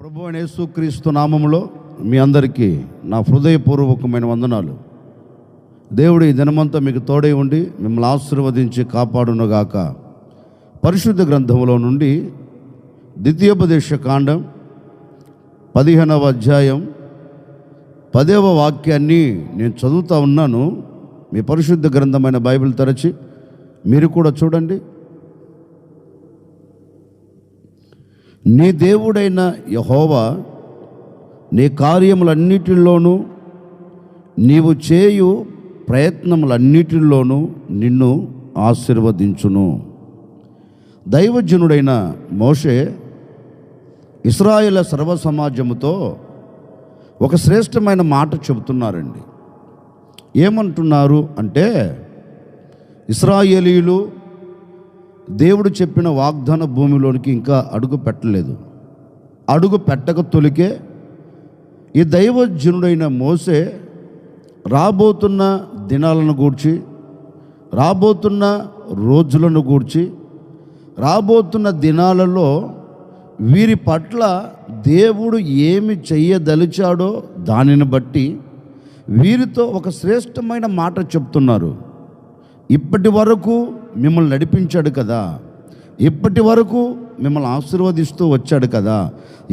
ప్రభు అయిన యేసుక్రీస్తు నామములో మీ అందరికీ నా హృదయపూర్వకమైన వందనాలు. దేవుడు ఈ దినమంతా మీకు తోడై ఉండి మిమ్మల్ని ఆశీర్వదించి కాపాడునుగాక. పరిశుద్ధ గ్రంథంలో నుండి ద్వితీయోపదేశ కాండం 15వ అధ్యాయం 10వ వాక్యాన్ని నేను చదువుతూ ఉన్నాను. మీ పరిశుద్ధ గ్రంథమైన బైబిల్ తెరచి మీరు కూడా చూడండి. నీ దేవుడైన యెహోవా నీ కార్యములన్నిటిలోనూ నీవు చేయు ప్రయత్నములన్నిటిలోనూ నిన్ను ఆశీర్వదించును. దైవజనుడైన మోషే ఇశ్రాయేలు సర్వ సమాజముతో ఒక శ్రేష్టమైన మాట చెబుతున్నారండి. ఏమంటున్నారు అంటే, ఇశ్రాయేలీయులు దేవుడు చెప్పిన వాగ్దాన భూమిలోనికి ఇంకా అడుగు పెట్టలేదు. అడుగు పెట్టక తొలికే ఈ దైవజనుడైన మోసే రాబోతున్న దినాలను గూర్చి, రాబోతున్న రోజులను గూర్చి, రాబోతున్న దినాలలో వీరి పట్ల దేవుడు ఏమి చెయ్యదలిచాడో దానిని బట్టి వీరితో ఒక శ్రేష్టమైన మాట చెప్తున్నారు. ఇప్పటి వరకు మిమ్మల్ని నడిపించాడు కదా, ఇప్పటి వరకు మిమ్మల్ని ఆశీర్వదిస్తూ వచ్చాడు కదా,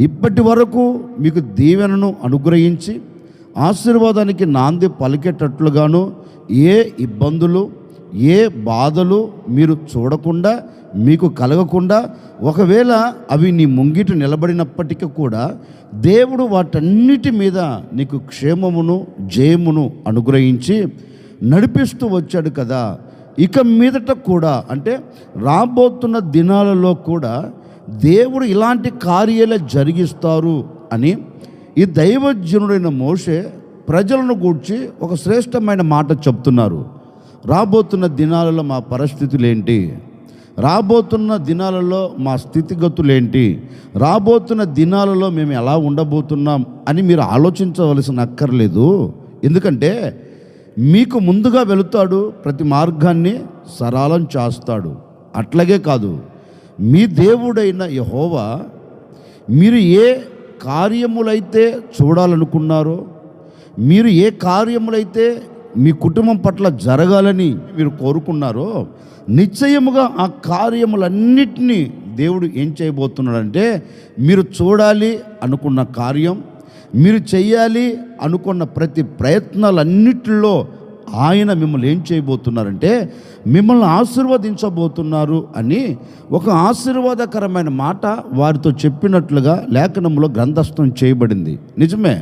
ఇప్పటి వరకు మీకు దీవెనను అనుగ్రహించి ఆశీర్వాదానికి నాంది పలికేటట్లుగాను ఏ ఇబ్బందులు ఏ బాధలు మీరు చూడకుండా మీకు కలగకుండా, ఒకవేళ అవి నీ ముంగిట నిలబడినప్పటికీ కూడా దేవుడు వాటన్నిటి మీద నీకు క్షేమమును జయమును అనుగ్రహించి నడిపిస్తూ వచ్చాడు కదా. ఇక మీదట కూడా అంటే రాబోతున్న దినాలలో కూడా దేవుడు ఇలాంటి కార్యాలు జరిగిస్తారు అని ఈ దైవజనుడైన మోషే ప్రజలను గూర్చి ఒక శ్రేష్టమైన మాట చెప్తున్నారు. రాబోతున్న దినాలలో మా పరిస్థితులు ఏంటి, రాబోతున్న దినాలలో మా స్థితిగతులేంటి, రాబోతున్న దినాలలో మేము ఎలా ఉండబోతున్నాం అని మీరు ఆలోచించవలసిన అక్కర్లేదు. ఎందుకంటే మీకు ముందుగా వెళుతాడు, ప్రతి మార్గాన్ని సరళం చేస్తాడు. అట్లాగే కాదు, మీ దేవుడైన యెహోవా మీరు ఏ కార్యములైతే చూడాలనుకున్నారో, మీరు ఏ కార్యములైతే మీ కుటుంబం పట్ల జరగాలని మీరు కోరుకున్నారో, నిశ్చయముగా ఆ కార్యములన్నిటినీ దేవుడు ఏం చేయబోతున్నాడంటే, మీరు చూడాలి అనుకున్న కార్యం, మీరు చెయ్యాలి అనుకున్న ప్రతి ప్రయత్నాలన్నిటిలో ఆయన మిమ్మల్ని ఏం చేయబోతున్నారంటే మిమ్మల్ని ఆశీర్వదించబోతున్నారు అని ఒక ఆశీర్వాదకరమైన మాట వారితో చెప్పినట్లుగా లేఖనంలో గ్రంథస్థం చేయబడింది. నిజమే,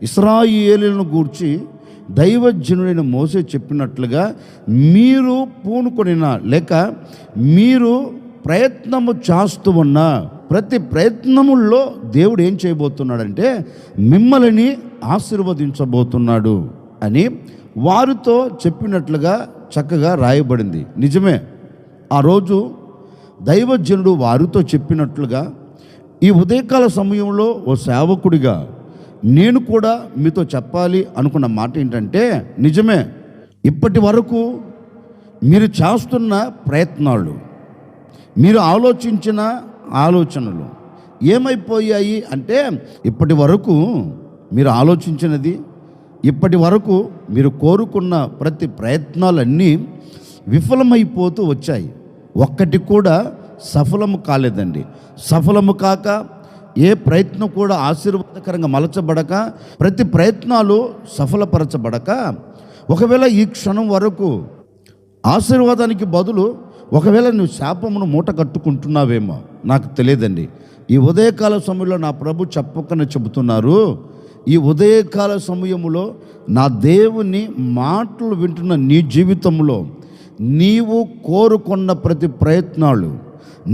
ఇశ్రాయేలులను గూర్చి దైవజనుడైన మోసే చెప్పినట్లుగా మీరు పూనుకొనిన లేక మీరు ప్రయత్నము చేస్తూ ఉన్న ప్రతి ప్రయత్నముల్లో దేవుడు ఏం చేయబోతున్నాడంటే మిమ్మల్ని ఆశీర్వదించబోతున్నాడు అని వారితో చెప్పినట్లుగా చక్కగా రాయబడింది. నిజమే, ఆ రోజు దైవజనుడు వారితో చెప్పినట్లుగా ఈ ఉదయకాల సమయంలో ఓ సేవకుడిగా నేను కూడా మీతో చెప్పాలి అనుకున్న మాట ఏంటంటే, నిజమే, ఇప్పటి వరకు మీరు చేస్తున్న ప్రయత్నాలు, మీరు ఆలోచించిన ఆలోచనలు ఏమైపోయాయి అంటే, ఇప్పటి వరకు మీరు ఆలోచించినది, ఇప్పటి వరకు మీరు కోరుకున్న ప్రతి ప్రయత్నాలన్నీ విఫలమైపోతూ వచ్చాయి. ఒక్కటి కూడా సఫలము కాలేదండి. సఫలము కాక ఏ ప్రయత్నం కూడా ఆశీర్వాదకరంగా మలచబడక, ప్రతి ప్రయత్నాలు సఫలపరచబడక, ఒకవేళ ఈ క్షణం వరకు ఆశీర్వాదానికి బదులు ఒకవేళ నువ్వు శాపమును మూట కట్టుకుంటున్నావేమో నాకు తెలియదండి. ఈ ఉదయకాల సమయంలో నా ప్రభు చెప్పకనే చెబుతున్నారు, ఈ ఉదయకాల సమయంలో నా దేవుని మాటలు వింటున్న నీ జీవితంలో నీవు కోరుకున్న ప్రతి ప్రయత్నాలు,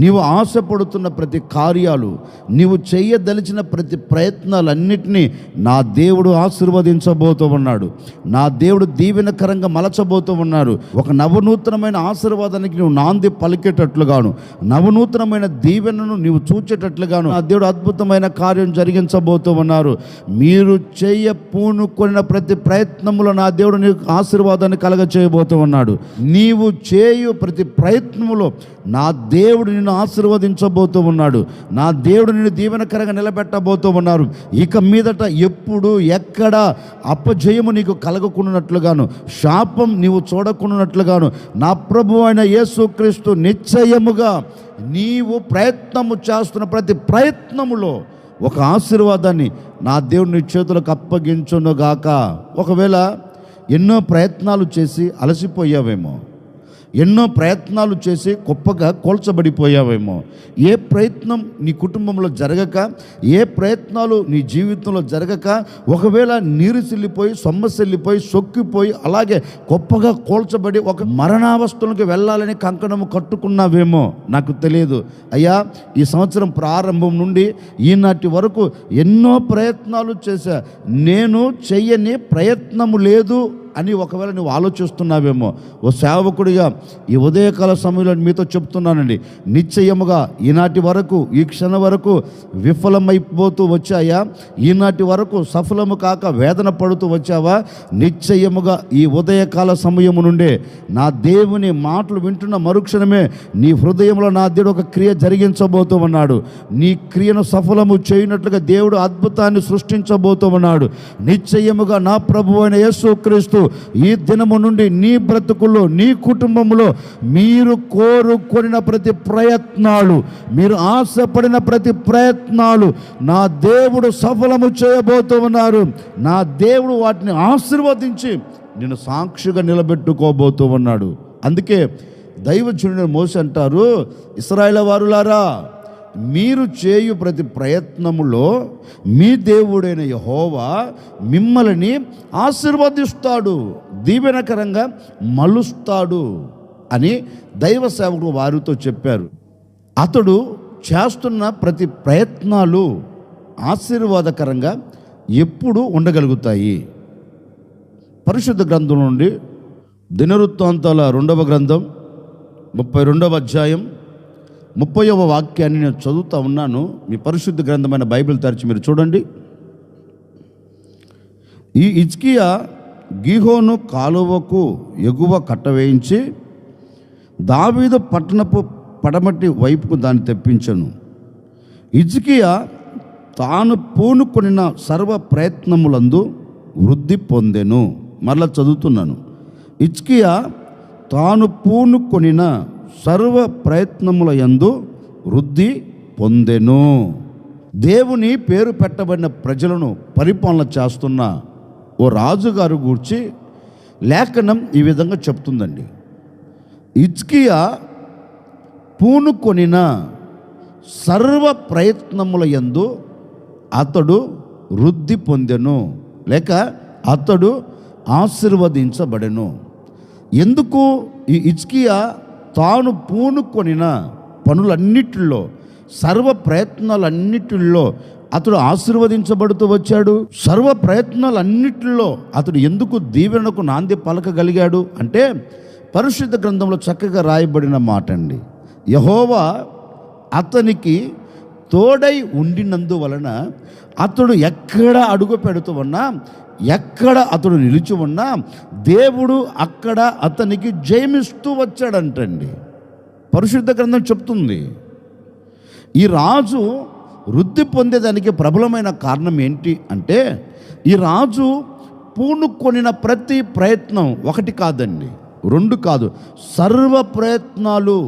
నీవు ఆశపడుతున్న ప్రతి కార్యాలు, నీవు చేయదలిచిన ప్రతి ప్రయత్నాలన్నిటినీ నా దేవుడు ఆశీర్వదించబోతూ ఉన్నాడు. నా దేవుడు దీవెనకరంగా మలచబోతూ ఉన్నాడు. ఒక నవనూతనమైన ఆశీర్వాదానికి నువ్వు నాంది పలికేటట్లుగాను, నవనూతనమైన దీవెనను నీవు చూచేటట్లుగాను నా దేవుడు అద్భుతమైన కార్యం జరిగించబోతూ ఉన్నారు. మీరు పూనుకొన్న ప్రతి ప్రయత్నములో నా దేవుడు నీకు ఆశీర్వాదాన్ని కలగ చేయబోతూ ఉన్నాడు. నీవు చేయు ప్రతి ప్రయత్నములో నా దేవుడు నిన్ను ఆశీర్వదించబోతూ ఉన్నాడు. నా దేవుడు నిన్ను దీవెనకరంగా నిలబెట్టబోతూ ఉన్నారు. ఇక మీదట ఎప్పుడు ఎక్కడ అపజయము నీకు కలగకుండానట్లుగాను, శాపం నీవు చూడకుండానట్లుగాను నా ప్రభువు అయిన యేసుక్రీస్తు నిశ్చయముగా నీవు ప్రయత్నము చేస్తున్న ప్రతి ప్రయత్నములో ఒక ఆశీర్వాదాన్ని నా దేవుడు నీ చేతులకు అప్పగించునుగాక. ఒకవేళ ఎన్నో ప్రయత్నాలు చేసి అలసిపోయావేమో, ఎన్నో ప్రయత్నాలు చేసి గొప్పగా కోల్చబడిపోయావేమో, ఏ ప్రయత్నం నీ కుటుంబంలో జరగక, ఏ ప్రయత్నాలు నీ జీవితంలో జరగక ఒకవేళ నీరుసిల్లిపోయి, సొమ్మసిల్లిపోయి, సొక్కిపోయి అలాగే గొప్పగా కోల్చబడి ఒక మరణావస్థలకు వెళ్ళాలని కంకణము కట్టుకున్నావేమో నాకు తెలియదు. అయ్యా, ఈ సంవత్సరం ప్రారంభం నుండి ఈనాటి వరకు ఎన్నో ప్రయత్నాలు చేశా, నేను చెయ్యని ప్రయత్నము లేదు అని ఒకవేళ నువ్వు ఆలోచిస్తున్నావేమో, ఓ సేవకుడిగా ఈ ఉదయకాల సమయంలో మీతో చెప్తున్నానండి, నిశ్చయముగా ఈనాటి వరకు, ఈ క్షణం వరకు విఫలమైపోతూ వచ్చాయా? ఈనాటి వరకు సఫలము కాక వేదన పడుతూ వచ్చావా? నిశ్చయముగా ఈ ఉదయకాల సమయము నుండే నా దేవుని మాటలు వింటున్న మరుక్షణమే నీ హృదయంలో నా దేవుడు ఒక క్రియ జరిగించబోతూ ఉన్నాడు. నీ క్రియను సఫలము చేయనట్లుగా దేవుడు అద్భుతాన్ని సృష్టించబోతూ ఉన్నాడు. నిశ్చయముగా నా ప్రభువు అయిన యేసుక్రీస్తు ఈ దినము నుండి నీ బ్రతుకుల్లో, నీ కుటుంబంలో మీరు కోరుకొనిన ప్రతి ప్రయత్నాలు, మీరు ఆశపడిన ప్రతి ప్రయత్నాలు నా దేవుడు సఫలము చేయబోతూ ఉన్నారు. నా దేవుడు వాటిని ఆశీర్వదించి నిన్ను సాక్షిగా నిలబెట్టుకోబోతూ ఉన్నాడు. అందుకే దైవజనుడైన మోషే అంటారు, ఇశ్రాయేలు వారులారా, మీరు చేయు ప్రతి ప్రయత్నములో మీ దేవుడైన యెహోవా మిమ్మల్ని ఆశీర్వదిస్తాడు, దీవెనకరంగా మలుస్తాడు అని దైవ సేవకుడు వారితో చెప్పారు. అతడు చేస్తున్న ప్రతి ప్రయత్నాలు ఆశీర్వాదకరంగా ఎప్పుడు ఉండగలుగుతాయి? పరిశుద్ధ గ్రంథం నుండి దినవృత్తాంతాల 2వ గ్రంథం 32వ అధ్యాయం 30వ వాక్యాన్ని నేను చదువుతూ ఉన్నాను. మీ పరిశుద్ధ గ్రంథమైన బైబిల్ తెరిచి మీరు చూడండి. ఈ హిజ్కియా గీహోను కాలువకు ఎగువ కట్టవేయించి దావీదు పట్టణపు పడమటి వైపుకు దాన్ని తెప్పించను. హిజ్కియా తాను పూనుకొనిన సర్వ ప్రయత్నములందు వృద్ధి పొందెను. మరలా చదువుతున్నాను. హిజ్కియా తాను పూనుకొనిన సర్వ ప్రయత్నముల యందు వృద్ధి పొందెను. దేవుని పేరు పెట్టబడిన ప్రజలను పరిపాలన చేస్తున్న ఓ రాజుగారు గూర్చి లేఖనం ఈ విధంగా చెప్తుందండి. హిజ్కియా పూనుకొనిన సర్వ ప్రయత్నముల యందు అతడు వృద్ధి పొందెను, లేక అతడు ఆశీర్వదించబడెను. ఎందుకు ఈ హిజ్కియా తాను పూనుకొనిన పనులన్నిటిలో, సర్వ ప్రయత్నాలన్నిటిలో అతడు ఆశీర్వదించబడుతూ వచ్చాడు? సర్వ ప్రయత్నాలన్నిటిలో అతడు ఎందుకు దీవెనకు నాంది పలకగలిగాడు అంటే పరిశుద్ధ గ్రంథంలో చక్కగా రాయబడిన మాట అండి. యెహోవా అతనికి తోడై ఉండినందువలన అతడు ఎక్కడ అడుగు పెడుతూ ఉన్నా, ఎక్కడ అతడు నిలిచి ఉన్నా దేవుడు అక్కడ అతనికి జయమిస్తూ వచ్చాడంటండి. పరిశుద్ధ గ్రంథం చెప్తుంది. ఈ రాజు వృద్ధి పొందేదానికి ప్రబలమైన కారణం ఏంటి అంటే, ఈ రాజు పూనుకొనిన ప్రతి ప్రయత్నం, ఒకటి కాదండి, 2 కాదు, సర్వ ప్రయత్నాలు.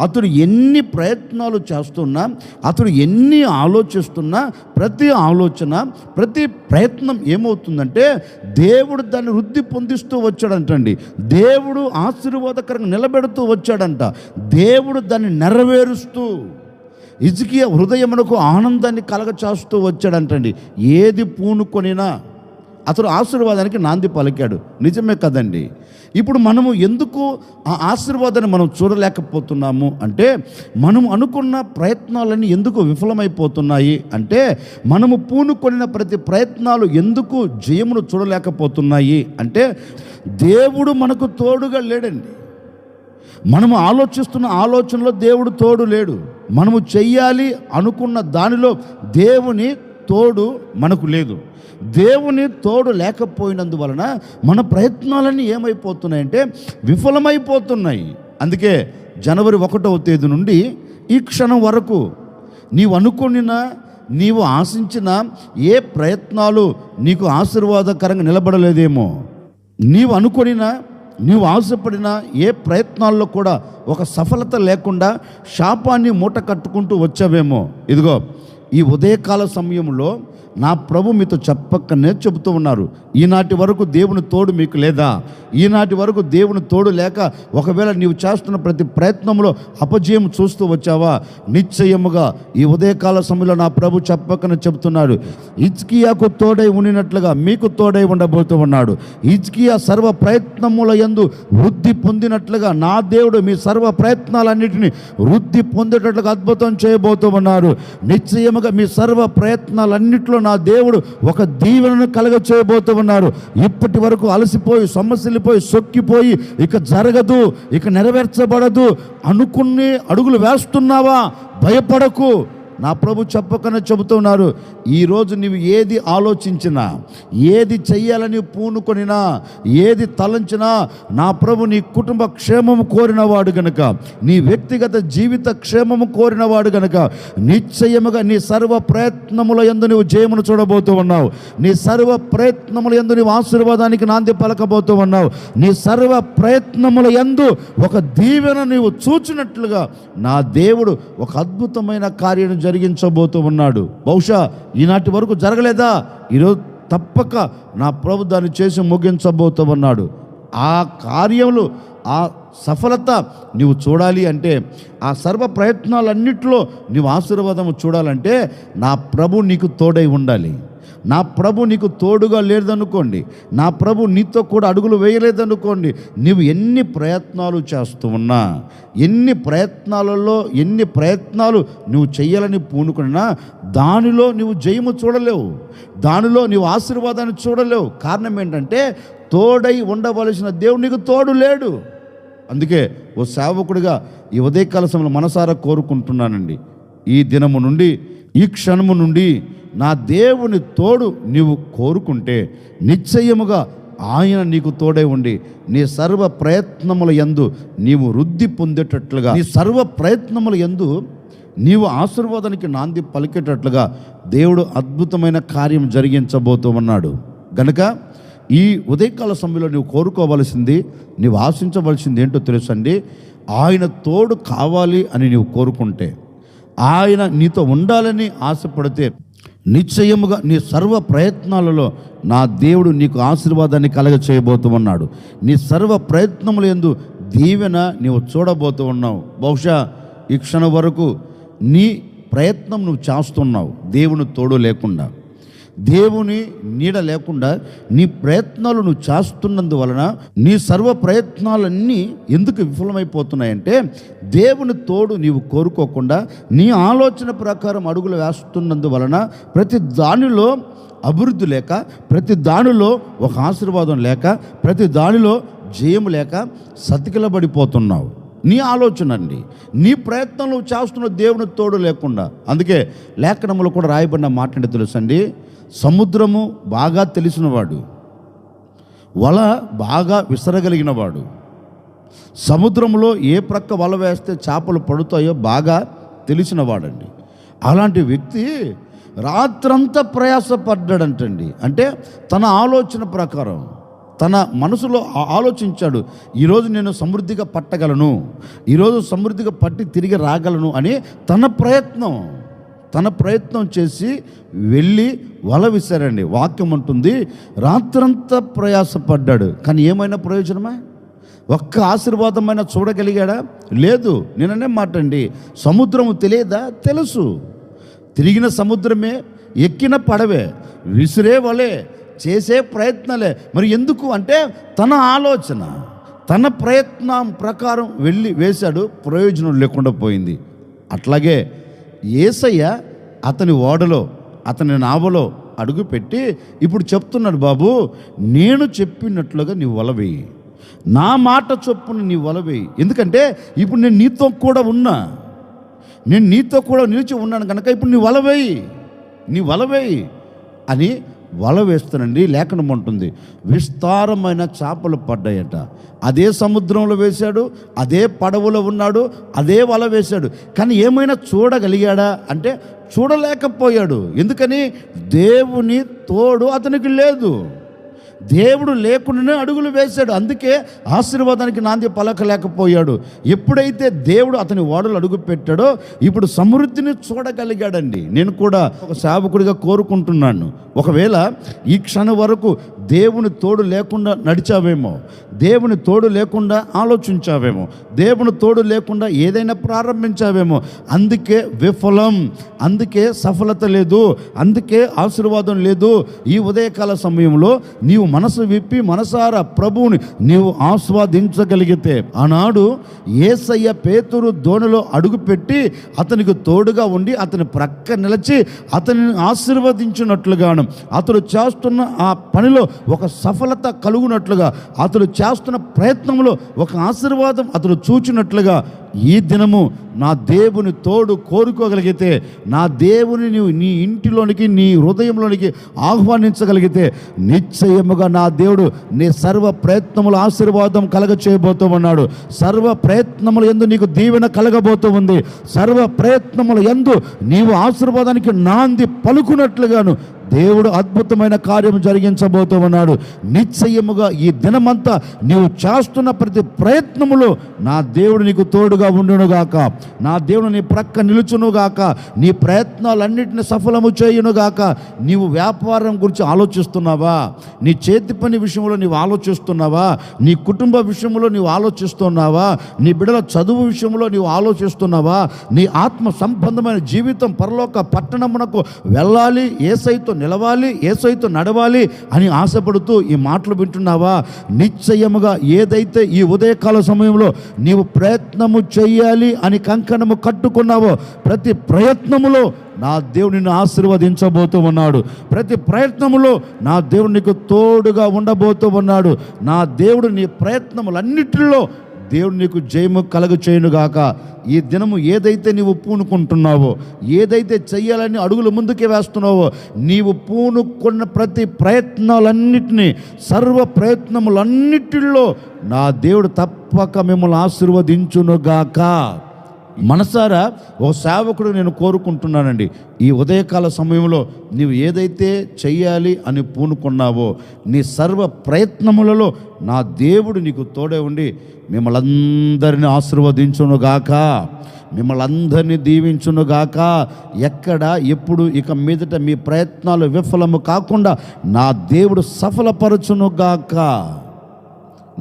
అతడు ఎన్ని ప్రయత్నాలు చేస్తున్నా, అతడు ఎన్ని ఆలోచిస్తున్నా, ప్రతి ఆలోచన, ప్రతి ప్రయత్నం ఏమవుతుందంటే దేవుడు దాన్ని వృద్ధి పొందిస్తూ వచ్చాడంటండి. దేవుడు ఆశీర్వాదకరంగా నిలబెడుతూ వచ్చాడంట. దేవుడు దాన్ని నెరవేరుస్తూ హిజ్కియా హృదయమునకు ఆనందాన్ని కలగచేస్తూ వచ్చాడంటండి. ఏది పూనుకొనినా అతడు ఆశీర్వాదానికి నాంది పలికాడు. నిజమే కదండి. ఇప్పుడు మనము ఎందుకు ఆ ఆశీర్వాదాన్ని మనం చూడలేకపోతున్నాము అంటే, మనము అనుకున్న ప్రయత్నాలన్నీ ఎందుకు విఫలమైపోతున్నాయి అంటే, మనము పూనుకొనిన ప్రతి ప్రయత్నాలు ఎందుకు జయమును చూడలేకపోతున్నాయి అంటే, దేవుడు మనకు తోడుగా లేడండి. మనము ఆలోచిస్తున్న ఆలోచనలో దేవుడు తోడు లేడు. మనము చెయ్యాలి అనుకున్న దానిలో దేవుని తోడు మనకు లేదు. దేవుని తోడు లేకపోయినందువలన మన ప్రయత్నాలన్నీ ఏమైపోతున్నాయంటే విఫలమైపోతున్నాయి. అందుకే జనవరి 1వ తేదీ నుండి ఈ క్షణం వరకు నీవు అనుకున్న, నీవు ఆశించిన ఏ ప్రయత్నాలు నీకు ఆశీర్వాదకరంగా నిలబడలేదేమో, నీవు అనుకునినా, నీవు ఆశపడిన ఏ ప్రయత్నాల్లో కూడా ఒక సఫలత లేకుండా శాపాన్ని మూట కట్టుకుంటూ వచ్చావేమో, ఇదిగో ఈ ఉదయకాల సమయంలో నా ప్రభు మీతో చెప్పక్కనే చెబుతూ ఉన్నారు. ఈనాటి వరకు దేవుని తోడు మీకు లేదా? ఈనాటి వరకు దేవుని తోడు లేక ఒకవేళ నీవు చేస్తున్న ప్రతి ప్రయత్నంలో అపజయం చూస్తూ వచ్చావా? నిశ్చయముగా ఈ ఉదయకాల సమయంలో నా ప్రభు చెప్పక్కనే చెబుతున్నాడు, హిజ్కియాకు తోడై ఉండినట్లుగా మీకు తోడై ఉండబోతూ ఉన్నాడు. హిజ్కియా సర్వ ప్రయత్నముల యందు వృద్ధి పొందినట్లుగా నా దేవుడు మీ సర్వ ప్రయత్నాలన్నిటినీ వృద్ధి పొందేటట్లుగా అద్భుతం చేయబోతూ ఉన్నారు. నిశ్చయముగా మీ సర్వ ప్రయత్నాలన్నింటిలో నా దేవుడు ఒక దీవెనను కలగ చేయబోతూ ఉన్నారు. ఇప్పటి వరకు అలసిపోయి, సొమ్మసిల్లిపోయి, సొక్కిపోయి ఇక జరగదు, ఇక నెరవేర్చబడదు అనుకుని అడుగులు వేస్తున్నావా? భయపడకు. నా ప్రభు చెప్పకనే చెబుతున్నారు, ఈరోజు నీవు ఏది ఆలోచించినా, ఏది చెయ్యాలని పూనుకొనినా, ఏది తలంచినా నా ప్రభు నీ కుటుంబ క్షేమము కోరినవాడు గనుక, నీ వ్యక్తిగత జీవిత క్షేమము కోరినవాడు గనుక నిశ్చయముగా నీ సర్వ ప్రయత్నముల యందు నువ్వు జయమును చూడబోతూ ఉన్నావు. నీ సర్వ ప్రయత్నముల యందు నీవు ఆశీర్వాదానికి నాంది పలకబోతూ ఉన్నావు. నీ సర్వ ప్రయత్నముల యందు ఒక దీవెన నీవు చూచినట్లుగా నా దేవుడు ఒక అద్భుతమైన కార్యం జరిగించబోతూ ఉన్నాడు. బహుశా ఈనాటి వరకు జరగలేదా? ఈరోజు తప్పక నా ప్రభు దాన్ని చేసి ముగించబోతూ ఉన్నాడు. ఆ కార్యములు, ఆ సఫలత నీవు చూడాలి అంటే, ఆ సర్వ ప్రయత్నాలన్నిటిలో నీవు ఆశీర్వాదము చూడాలంటే నా ప్రభు నీకు తోడై ఉండాలి. నా ప్రభు నీకు తోడుగా లేదనుకోండి, నా ప్రభు నీతో కూడా అడుగులు వేయలేదనుకోండి, నీవు ఎన్ని ప్రయత్నాలు చేస్తూ ఉన్నా, ఎన్ని ప్రయత్నాలు నువ్వు చేయాలని పూనుకున్నా దానిలో నువ్వు జయము చూడలేవు, దానిలో నీవు ఆశీర్వాదాన్ని చూడలేవు. కారణం ఏంటంటే తోడై ఉండవలసిన దేవుడు నీకు తోడు లేడు. అందుకే ఓ సేవకుడిగా ఈ ఉదయకాల సమయంలో మనసారా కోరుకుంటున్నానండి, ఈ దినము నుండి, ఈ క్షణము నుండి నా దేవుని తోడు నీవు కోరుకుంటే నిశ్చయముగా ఆయన నీకు తోడై ఉండి నీ సర్వ ప్రయత్నముల యందు నీవు వృద్ధి పొందేటట్లుగా, నీ సర్వ ప్రయత్నముల యందు నీవు ఆశీర్వాదానికి నాంది పలికేటట్లుగా దేవుడు అద్భుతమైన కార్యం జరిగించబోతూ ఉన్నాడు. గనుక ఈ ఉదయకాల సమయంలో నీవు కోరుకోవలసింది, నీవు ఆశించవలసింది ఏంటో తెలుసండి. ఆయన తోడు కావాలి అని నీవు కోరుకుంటే, ఆయన నీతో ఉండాలని ఆశపడితే నిశ్చయముగా నీ సర్వ ప్రయత్నాలలో నా దేవుడు నీకు ఆశీర్వాదాన్ని కలగ చేయబోతూ ఉన్నాడు. నీ సర్వ ప్రయత్నముల యందు దీవెన నీవు చూడబోతూ ఉన్నావు. బహుశా ఈ క్షణం వరకు నీ ప్రయత్నం నువ్వు చేస్తున్నావు దేవుని తోడు లేకుండా, దేవుని నీడ లేకుండా నీ ప్రయత్నాలు నువ్వు చేస్తున్నందువలన నీ సర్వ ప్రయత్నాలన్నీ ఎందుకు విఫలమైపోతున్నాయంటే దేవుని తోడు నీవు కోరుకోకుండా నీ ఆలోచన ప్రకారం అడుగులు వేస్తున్నందువలన ప్రతి దానిలో అభివృద్ధి లేక, ప్రతి దానిలో ఒక ఆశీర్వాదం లేక, ప్రతి దానిలో జయము లేక సతికిలబడిపోతున్నావు. నీ ఆలోచన అండి, నీ ప్రయత్నం నువ్వు చేస్తున్న దేవుని తోడు లేకుండా. అందుకే లేఖనములో కూడా రాయబడిన మాట అంటే తెలుసండి, సముద్రము బాగా తెలిసినవాడు, వల బాగా విసరగలిగినవాడు, సముద్రంలో ఏ ప్రక్క వల వేస్తే చేపలు పడుతాయో బాగా తెలిసినవాడండి. అలాంటి వ్యక్తి రాత్రంతా ప్రయాసపడ్డాడంటండి. అంటే తన ఆలోచన ప్రకారం, తన మనసులో ఆలోచించాడు, ఈరోజు నేను సమృద్ధిగా పట్టగలను, ఈరోజు సమృద్ధిగా పట్టి తిరిగి రాగలను అని తన ప్రయత్నం చేసి వెళ్ళి వల విసారండి. వాక్యం ఉంటుంది, రాత్రంతా ప్రయాసపడ్డాడు, కానీ ఏమైనా ప్రయోజనమా? ఒక్క ఆశీర్వాదమైనా చూడగలిగాడా? లేదు. నేననే మాట అండి, సముద్రము తెలియదా? తెలుసు. తిరిగిన సముద్రమే, ఎక్కిన పడవే, విసిరే వలే, చేసే ప్రయత్నాలే. మరి ఎందుకు అంటే తన ఆలోచన, తన ప్రయత్నం ప్రకారం వెళ్ళి వేశాడు, ప్రయోజనం లేకుండా పోయింది. అట్లాగే యేసయ్య అతని ఓడలో, అతని నావలో అడుగు పెట్టి ఇప్పుడు చెప్తున్నాడు, బాబు నేను చెప్పినట్లుగా నీ వల వేయి, నా మాట చొప్పున నీ వల వేయి. ఎందుకంటే ఇప్పుడు నేను నీతో కూడా ఉన్నా, నేను నీతో కూడా నిలిచి ఉన్నాను కనుక ఇప్పుడు నీ వల వేయి అని వల వేస్తానండి, లేఖనం ఉంటుంది విస్తారమైన చేపలు పడ్డాయట. అదే సముద్రంలో వేశాడు, అదే పడవలో ఉన్నాడు, అదే వల వేశాడు. కానీ ఏమైనా చూడగలిగాడా అంటే చూడలేకపోయాడు. ఎందుకని? దేవుని తోడు అతనికి లేదు. దేవుడు లేకుండానే అడుగులు వేశాడు. అందుకే ఆశీర్వాదానికి నాంది పలకలేకపోయాడు. ఎప్పుడైతే దేవుడు అతని ఓడలు అడుగు పెట్టాడో ఇప్పుడు సమృద్ధిని చూడగలిగాడండి. నేను కూడా ఒక సేవకుడిగా కోరుకుంటున్నాను, ఒకవేళ ఈ క్షణం వరకు దేవుని తోడు లేకుండా నడిచావేమో, దేవుని తోడు లేకుండా ఆలోచించావేమో, దేవుని తోడు లేకుండా ఏదైనా ప్రారంభించావేమో, అందుకే విఫలం, అందుకే సఫలత లేదు, అందుకే ఆశీర్వాదం లేదు. ఈ ఉదయకాల సమయంలో నీవు మనసు విప్పి మనసారా ప్రభువుని నీవు ఆస్వాదించగలిగితే, ఆనాడు యేసయ్య పేతురు దోణిలో అడుగుపెట్టి అతనికి తోడుగా ఉండి అతని ప్రక్క నిలిచి అతనిని ఆశీర్వదించినట్లుగాను, అతడు చేస్తున్న ఆ పనిలో ఒక సఫలత కలుగునట్లుగా, అతడు చేస్తున్న ప్రయత్నంలో ఒక ఆశీర్వాదం అతడు చూచినట్లుగా, ఈ దినము నా దేవుని తోడు కోరుకోగలిగితే, నా దేవుని నీవు నీ ఇంటిలోనికి నీ హృదయంలోనికి ఆహ్వానించగలిగితే, నిశ్చయముగా నా దేవుడు నీ సర్వ ప్రయత్నములు ఆశీర్వాదం కలగ చేయబోతూ ఉన్నాడు. సర్వ ప్రయత్నములు యందు నీకు దీవెన కలగబోతూ ఉంది. సర్వ ప్రయత్నముల యందు నీవు ఆశీర్వాదానికి నాంది పలుకున్నట్లుగాను దేవుడు అద్భుతమైన కార్యం జరిగించబోతూ ఉన్నాడు. నిశ్చయముగా ఈ దినమంతా నీవు చేస్తున్న ప్రతి ప్రయత్నములో నా దేవుడు నీకు తోడుగా ఉండునుగాక, నా దేవుడు నీ ప్రక్క నిలుచునుగాక, నీ ప్రయత్నాలన్నింటినీ సఫలము చేయునుగాక. నీవు వ్యాపారం గురించి ఆలోచిస్తున్నావా? నీ చేతి పని విషయంలో నీవు ఆలోచిస్తున్నావా? నీ కుటుంబ విషయంలో నీవు ఆలోచిస్తున్నావా? నీ బిడ్డల చదువు విషయంలో నీవు ఆలోచిస్తున్నావా? నీ ఆత్మ సంబంధమైన జీవితం పరలోక పట్టణమునకు వెళ్ళాలి, యేసయ్యతో నిలవాలి, యేసయ్యతో నడవాలి అని ఆశపడుతూ ఈ మాటలు వింటున్నావా? నిశ్చయముగా ఏదైతే ఈ ఉదయకాల సమయంలో నీవు ప్రయత్నము చేయాలి అని కంకణము కట్టుకున్నావో, ప్రతి ప్రయత్నములో నా దేవుడు నిన్ను ఆశీర్వదించబోతూ ఉన్నాడు. ప్రతి ప్రయత్నములో నా దేవుడు నీకు తోడుగా ఉండబోతూ ఉన్నాడు. నా దేవుడు నీ ప్రయత్నములన్నిటిలో దేవుడు నీకు జయము కలగ చేయునుగాక. ఈ దినము ఏదైతే నీవు పూనుకుంటున్నావో, ఏదైతే చెయ్యాలని అడుగులు ముందుకే వేస్తున్నావో, నీవు పూనుకున్న ప్రతి ప్రయత్నాలన్నిటినీ, సర్వ ప్రయత్నములన్నిటిలో నా దేవుడు తప్పక మిమ్మల్ని ఆశీర్వదించునుగాక. మనసారా ఓ సేవకుడు నేను కోరుకుంటున్నానండి, ఈ ఉదయకాల సమయంలో నీవు ఏదైతే చెయ్యాలి అని పూనుకున్నావో, నీ సర్వ ప్రయత్నములలో నా దేవుడు నీకు తోడే ఉండి మిమ్మల్ని అందరినీ ఆశీర్వదించునుగాక, మిమ్మల్ని అందరినీ దీవించునుగాక. ఎక్కడ ఎప్పుడు ఇక మీదట మీ ప్రయత్నాలు విఫలము కాకుండా నా దేవుడు సఫలపరచునుగాక.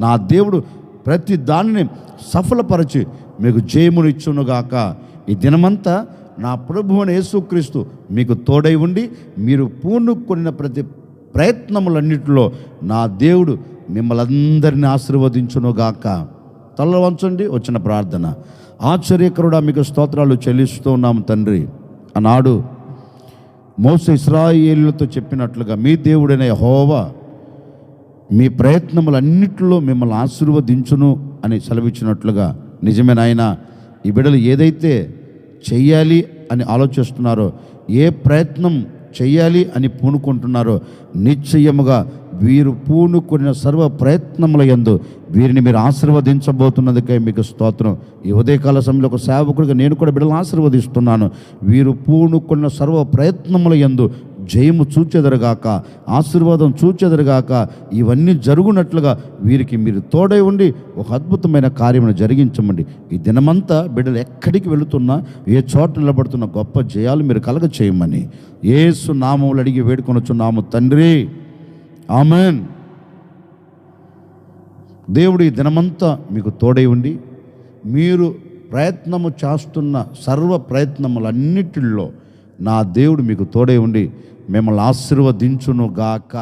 నా దేవుడు ప్రతి దానిని సఫలపరచి మీకు జయమునిచ్చునుగాక. ఈ దినమంతా నా ప్రభువు అయిన యేసుక్రీస్తు మీకు తోడై ఉండి మీరు పూనుకొన్న ప్రతి ప్రయత్నములన్నిటిలో నా దేవుడు మిమ్మల్ని అందరినీ ఆశీర్వదించునుగాక. తల వంచండి, వచ్చిన ప్రార్థన. ఆశ్చర్యకరుడా మీకు స్తోత్రాలు చెల్లిస్తూ ఉన్నాము తండ్రి. ఆనాడు మోసే ఇశ్రాయేలుతో చెప్పినట్లుగా మీ దేవుడైన యెహోవా మీ ప్రయత్నములన్నిటిలో మిమ్మల్ని ఆశీర్వదించును అని సెలవిచ్చినట్లుగా, నిజమే నాయన, ఈ బిడ్డలు ఏదైతే చెయ్యాలి అని ఆలోచిస్తున్నారో, ఏ ప్రయత్నం చెయ్యాలి అని పూనుకుంటున్నారో, నిశ్చయముగా వీరు పూనుకున్న సర్వ ప్రయత్నముల యందు వీరిని మీరు ఆశీర్వదించబోతున్నదికై మీకు స్తోత్రం. ఈ ఉదయకాల సమయంలో ఒక సేవకుడిగా నేను కూడా బిడ్డలను ఆశీర్వదిస్తున్నాను. వీరు పూనుకున్న సర్వ ప్రయత్నముల యందు జయము చూచెదరుగాక, ఆశీర్వాదం చూచెదరుగాక. ఇవన్నీ జరుగునట్లుగా వీరికి మీరు తోడై ఉండి ఒక అద్భుతమైన కార్యమును జరిగించమండి. ఈ దినమంతా బిడ్డలు ఎక్కడికి వెళుతున్నా, ఏ చోట నిలబడుతున్న గొప్ప జయాలు మీరు కలగ చేయమని యేసు నామములు అడిగి వేడుకొనుచున్నాము తండ్రి, ఆమెన్. దేవుడు ఈ దినమంతా మీకు తోడై ఉండి మీరు ప్రయత్నము చేస్తున్న సర్వ ప్రయత్నములన్నిటిలో నా దేవుడు మీకు తోడై ఉండి మిమ్మల్ని ఆశీర్వదించునుగాక.